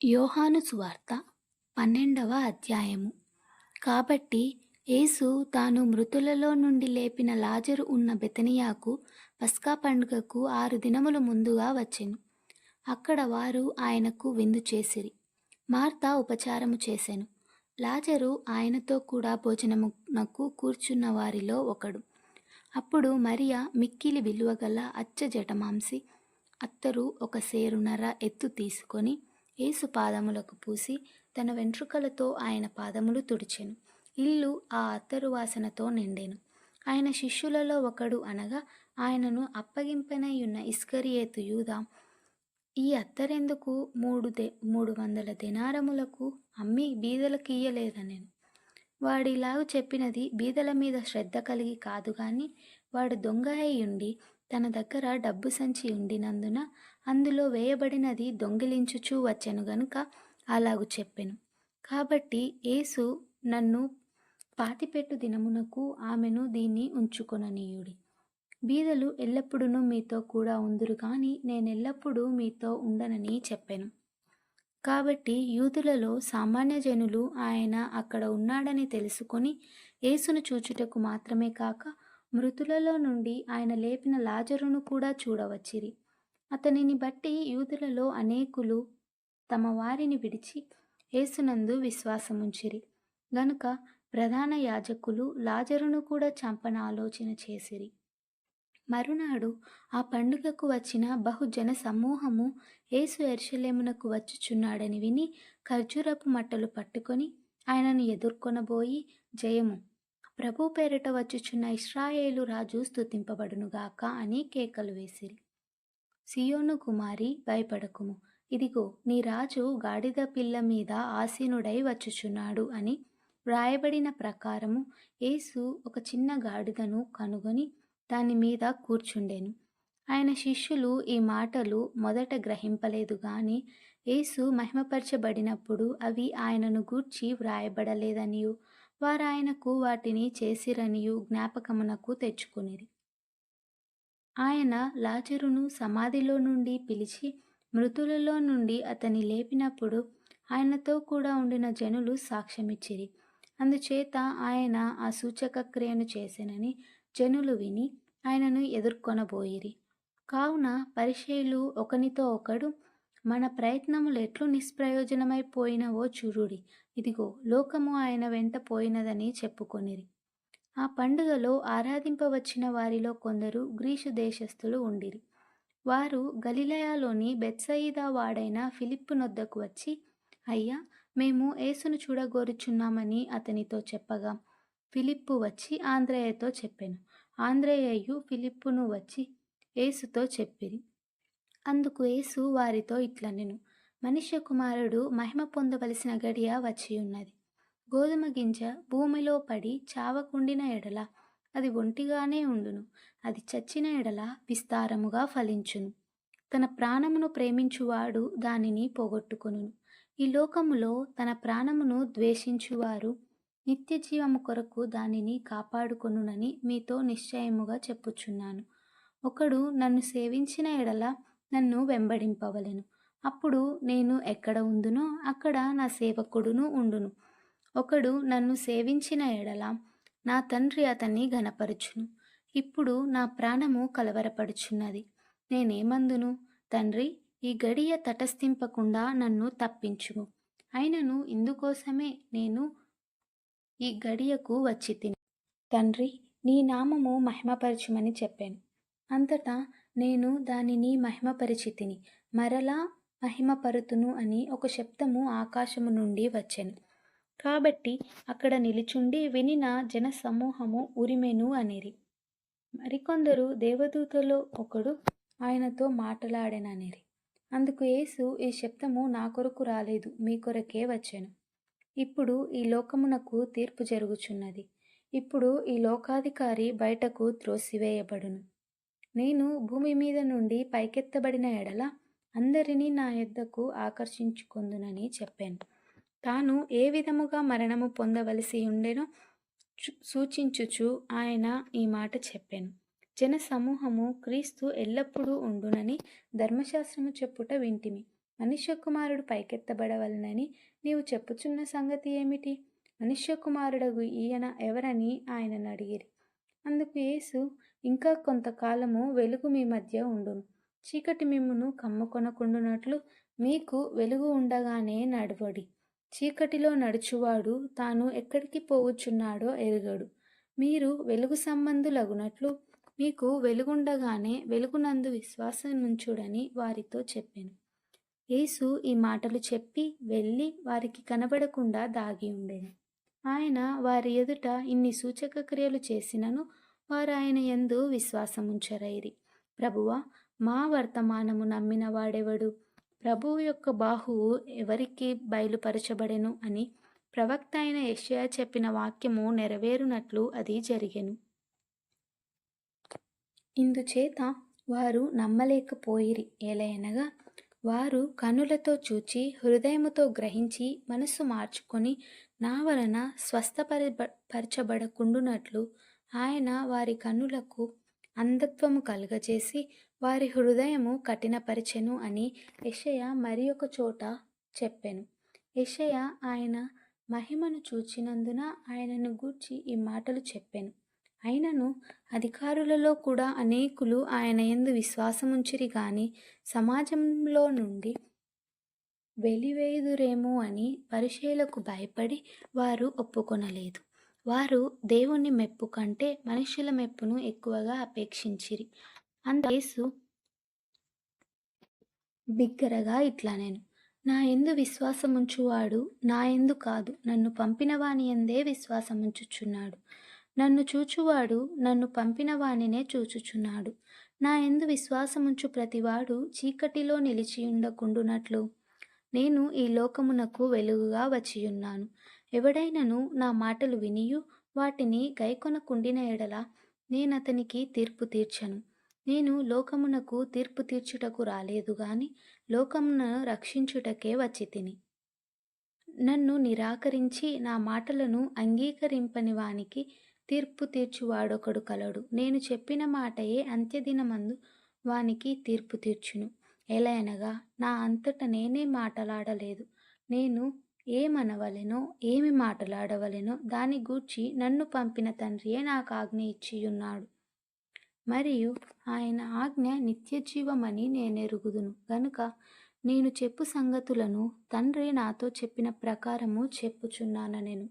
యోహాను సువార్త 12వ అధ్యాయము. కాబట్టి యేసు తాను మృతులలో నుండి లేపిన లాజరు ఉన్న బెతనియాకు పస్కా పండుగకు 6 దినములు ముందుగా వచ్చెను. అక్కడ వారు ఆయనకు విందు చేసిరి. మార్త ఉపచారము చేసెను. లాజరు ఆయనతో కూడా భోజనమునకు కూర్చున్న వారిలో ఒకడు. అప్పుడు మరియ మిక్కిలి విలువగల అచ్చ జటమాంసి అత్తరు ఒక సేరున్నర ఎత్తు తీసుకొని యేసు పాదములకు పూసి తన వెంట్రుకలతో ఆయన పాదములు తుడిచెను. ఇల్లు ఆ అత్తరు వాసనతో నిండెను. ఆయన శిష్యులలో ఒకడు అనగా ఆయనను అప్పగింపనయ్యున్న ఇస్కరియేతు యూదా, ఈ అత్తరెందుకు 300 దెనారములకు అమ్మి బీదలకియ్యలేదనెను. వాడిలాగు చెప్పినది బీదల మీద శ్రద్ధ కలిగి కాదు గాని, వాడు దొంగ అయ్యుండి తన దగ్గర డబ్బు సంచి ఉండినందున అందులో వేయబడినది దొంగిలించుచూ వచ్చెను గనుక అలాగు చెప్పెను. కాబట్టి యేసు, నన్ను పాతిపెట్టు దినమునకు ఆమెను దీన్ని ఉంచుకొననీయుడి. బీదలు ఎల్లప్పుడూ మీతో కూడా ఉందురు గాని నేనెల్లప్పుడూ మీతో ఉండనని చెప్పెను. కాబట్టి యూదులలో సామాన్య జనులు ఆయన అక్కడ ఉన్నాడని తెలుసుకొని యేసును చూచుటకు మాత్రమే కాక మృతులలో నుండి ఆయన లేపిన లాజరును కూడా చూడవచ్చిరి. అతనిని బట్టి యూదులలో అనేకులు తమ వారిని విడిచి యేసునందు విశ్వాసముంచిరి గనుక ప్రధాన యాజకులు లాజరును కూడా చంపన ఆలోచన చేసిరి. మరునాడు ఆ పండుగకు వచ్చిన బహుజన సమూహము యేసు యెరూషలేమునకు వచ్చుచున్నాడని విని ఖర్జూరపు మట్టలు పట్టుకొని ఆయనను ఎదుర్కొనబోయి, జయము, ప్రభు పేరిట వచ్చుచున్న ఇశ్రాయేలు రాజు స్తుతింపబడునుగాక అని కేకలు వేసిరి. సియోను కుమారి, భయపడకుము, ఇదిగో నీ రాజు గాడిద పిల్ల మీద ఆసీనుడై వచ్చుచున్నాడు అని వ్రాయబడిన ప్రకారము యేసు ఒక చిన్న గాడిదను కనుగొని దాని మీద కూర్చుండెను. ఆయన శిష్యులు ఈ మాటలు మొదట గ్రహింపలేదు గాని యేసు మహిమపరచబడినప్పుడు అవి ఆయనను గూర్చి వ్రాయబడలేదనియు వారాయనకు వాటిని చేసిరనియు జ్ఞాపకమునకు తెచ్చుకొనిరి. ఆయన లాజరును సమాధిలో నుండి పిలిచి మృతులలో నుండి అతని లేపినప్పుడు ఆయనతో కూడా ఉండిన జనులు సాక్ష్యమిచ్చిరి. అందుచేత ఆయన ఆ సూచక క్రియను చేసెనని జనులు విని ఆయనను ఎదుర్కొనబోయిరి. కావున పరిసయ్యులు ఒకనితో ఒకడు, మన ప్రయత్నములు ఎట్లు నిష్ప్రయోజనమైపోయినవో చూడుడి, ఇదిగో లోకము ఆయన వెంట పోయినదని చెప్పుకొనిరి. ఆ పండుగలో ఆరాధింపవచ్చిన వారిలో కొందరు గ్రీసు దేశస్థులు ఉండిరి. వారు గలిలయలోని బెత్సయిదా వాడైన ఫిలిప్పు నొద్దకు వచ్చి, అయ్యా, మేము యేసును చూడగోరుచున్నామని అతనితో చెప్పగా ఫిలిప్పు వచ్చి ఆంద్రెయతో చెప్పెను. ఆంద్రెయయు ఫిలిప్పును వచ్చి యేసుతో చెప్పిరి. అందుకు యేసు వారితో ఇట్లనెను, మనుష్య కుమారుడు మహిమ పొందవలసిన గడియ వచ్చియున్నది. గోధుమ గింజ భూమిలో పడి చావకుండిన ఎడల అది ఒంటిగానే ఉండును, అది చచ్చిన ఎడల విస్తారముగా ఫలించును. తన ప్రాణమును ప్రేమించువాడు దానిని పోగొట్టుకొనును. ఈ లోకములో తన ప్రాణమును ద్వేషించువారు నిత్య జీవము కొరకు దానిని కాపాడుకొనునని మీతో నిశ్చయముగా చెప్పుచున్నాను. ఒకడు నన్ను సేవించిన ఎడల నన్ను వెంబడింపవలెను. అప్పుడు నేను ఎక్కడ ఉందునో అక్కడ నా సేవకుడును ఉండును. ఒకడు నన్ను సేవించిన ఎడల నా తండ్రి అతన్ని ఘనపరచును. ఇప్పుడు నా ప్రాణము కలవరపడుచున్నది. నేనేమందును, తండ్రి, ఈ గడియ తటస్థింపకుండా నన్ను తప్పించుము. అయినను ఇందుకోసమే నేను ఈ గడియకు వచ్చితిని. తండ్రి, నీ నామము మహిమపరచుమని చెప్పాను. అంతటా నేను దానిని మహిమపరిచితిని, మరలా మహిమపరుతును అని ఒక శబ్దము ఆకాశము నుండి వచ్చెను. కాబట్టి అక్కడ నిలుచుండి వినిన జనసమూహము ఉరిమెను అనిరి. మరికొందరు దేవదూతలో ఒకడు ఆయనతో మాటలాడెననిరి. అందుకు యేసు, ఈ శబ్దము నా కొరకు రాలేదు, మీ కొరకే వచ్చెను. ఇప్పుడు ఈ లోకమునకు తీర్పు జరుగుచున్నది. ఇప్పుడు ఈ లోకాధికారి బయటకు త్రోసివేయబడును. నేను భూమి మీద నుండి పైకెత్తబడిన ఎడల అందరినీ నా యొద్దకు ఆకర్షించుకొందునని చెప్పాను. తాను ఏ విధముగా మరణము పొందవలసి ఉండెనో సూచించుచు ఆయన ఈ మాట చెప్పాను. జన సమూహము క్రీస్తు ఎల్లప్పుడూ ఉండునని ధర్మశాస్త్రము చెప్పుట వింటిమి. మనుష్య కుమారుడు పైకెత్తబడవలనని నీవు చెప్పుచున్న సంగతి ఏమిటి? మనుష్య కుమారుడగు ఈయన ఎవరని ఆయనను అడిగిరి. అందుకు యేసు, ఇంకా కొంతకాలము వెలుగు మీ మధ్య ఉండును. చీకటి మిమ్మును కమ్ముకొనకుండునట్లు మీకు వెలుగు ఉండగానే నడవడి. చీకటిలో నడుచువాడు తాను ఎక్కడికి పోవుచున్నాడో ఎరుగడు. మీరు వెలుగు సంబంధులగునట్లు మీకు వెలుగుండగానే వెలుగునందు విశ్వాసముంచుడని వారితో చెప్పెను. యేసు ఈ మాటలు చెప్పి వెళ్ళి వారికి కనబడకుండా దాగి ఉండెను. ఆయన వారి ఎదుట ఇన్ని సూచక క్రియలు చేసినను వారు ఆయన యందు విశ్వాసముంచరైరి. ప్రభువా, మా వర్తమానము నమ్మిన వాడెవడు? ప్రభువు యొక్క బాహువు ఎవరికి బయలుపరచబడెను అని ప్రవక్త అయిన యెషయా చెప్పిన వాక్యము నెరవేరునట్లు అది జరిగెను. ఇందుచేత వారు నమ్మలేకపోయిరి. ఏలయనగా వారు కనులతో చూచి హృదయముతో గ్రహించి మనస్సు మార్చుకొని నా వలన స్వస్థపరచబడకుండునట్లు ఆయన వారి కన్నులకు అంధత్వము కలుగజేసి వారి హృదయము కఠినపరచెను అని యెషయా మరి ఒక చోట చెప్పెను. యెషయా ఆయన మహిమను చూచినందున ఆయనను గూర్చి ఈ మాటలు చెప్పెను. అయినను అధికారులలో కూడా అనేకులు ఆయన యందు విశ్వాసముంచిరి గాని సమాజంలో నుండి వెలివేయుదురేమో అని పరిసయ్యులకు భయపడి వారు ఒప్పుకొనలేదు. వారు దేవుని మెప్పు కంటే మనుష్యుల మెప్పును ఎక్కువగా అపేక్షించిరి. అందుకు యేసు బిగ్గరగా ఇట్లనెను, నా యందు విశ్వాసముంచువాడు నా యందు కాదు, నన్ను పంపిన వాని యందే విశ్వాసముంచుచున్నాడు. నన్ను చూచువాడు నన్ను పంపిన వానినే చూచుచున్నాడు. నా యందు విశ్వాసముంచు ప్రతివాడు చీకటిలో నిలిచియుండకుండునట్లు నేను ఈ లోకమునకు వెలుగుగా వచ్చియున్నాను. ఎవడైనను నా మాటలు వినియు వాటిని గైకొనకుండిన ఎడల నేనతనికి తీర్పు తీర్చను. నేను లోకమునకు తీర్పు తీర్చుటకు రాలేదు గాని లోకమును రక్షించుటకే వచ్చితిని. నన్ను నిరాకరించి నా మాటలను అంగీకరింపని వానికి తీర్పు తీర్చువాడొకడు కలడు. నేను చెప్పిన మాటయే అంత్యదినమందు వానికి తీర్పు తీర్చును. ఎలయనగా నా అంతట నేనే మాటలాడలేదు. నేను ఏమనవలెనో ఏమి మాటలాడవలెనో దాని గూర్చి నన్ను పంపిన తండ్రియే నాకు ఆజ్ఞ ఇచ్చియున్నాడు. మరియు ఆయన ఆజ్ఞ నిత్యజీవమని నేనెరుగుదును గనుక నేను చెప్పు సంగతులను తండ్రి నాతో చెప్పిన ప్రకారము చెప్పుచున్నానెను.